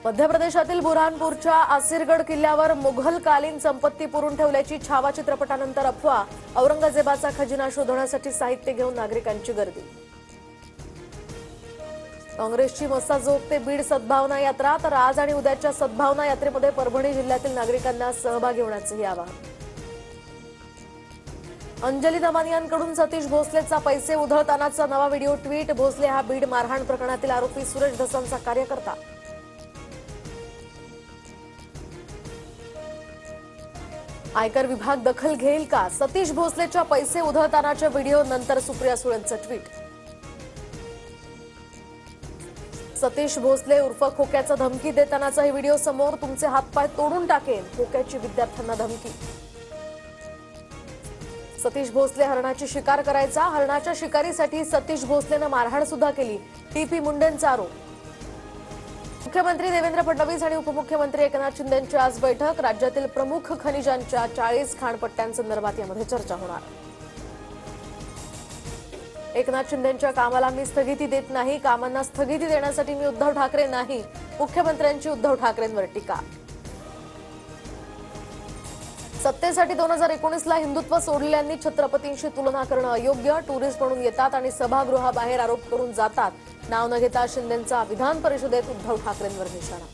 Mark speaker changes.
Speaker 1: मध्य प्रदेशातील बुरहानपूरच्या आसिरगड किल्ल्यावर मुघलकालीन संपत्ती पुरून ठेवल्याची छावा चित्रपटानंतर अफवा। औरंगजेबाचा खजिना शोधण्यासाठी साहित्य घेऊन नागरिकांची गर्दी। काँग्रेसची मस्साजोग ते बीड सद्भावना यात्रा, तर आज आणि उद्याच्या सद्भावना यात्रेमध्ये परभणी जिल्ह्यातील नागरिकांना सहभागी होण्याचंही आवाहन। अंजली दमानियांकडून सतीश भोसलेचा पैसे उधळतानाचा नवा व्हिडिओ ट्विट। भोसले हा बीड मारहाण प्रकरणातील आरोपी सुरेश धसांचा कार्यकर्ता। आयकर विभाग दखल घेईल का? सतीश भोसलेच्या पैसे उधळतानाच्या व्हिडिओ नंतर सुप्रिया सुळेंचं ट्विट। सतीश भोसले उर्फ खोक्याचा धमकी देतानाचाही व्हिडिओ समोर। तुमचे हातपाय तोडून टाकेन, खोक्याची विद्यार्थ्यांना धमकी। सतीश भोसले हरणाची शिकार करायचा, हरणाच्या शिकारीसाठी सतीश भोसलेनं मारहाण सुद्धा केली, टीपी मुंडेंचा आरोप। मुख्यमंत्री देवेंद्र फडणवीस आणि उपमुख्यमंत्री एकनाथ शिंदेंची आज बैठक। राज्यातील प्रमुख खनिजांच्या 40 खाणपट्ट्यांसंदर्भात यामध्ये चर्चा होणार। एकनाथ शिंदेंच्या कामाला मी स्थगिती देत नाही, कामांना स्थगिती देण्यासाठी मी उद्धव ठाकरे नाही, मुख्यमंत्र्यांची उद्धव ठाकरेंवर टीका। सत्तेसाठी 2019ला हिंदुत्व सोडलेल्यांनी छत्रपतींशी तुलना करणं अयोग्य। टुरिस्ट म्हणून येतात आणि सभागृहाबाहेर आरोप करून जातात, नाव न घेता शिंदेंचा विधान परिषदेत उद्धव ठाकरेंवर निशाणा।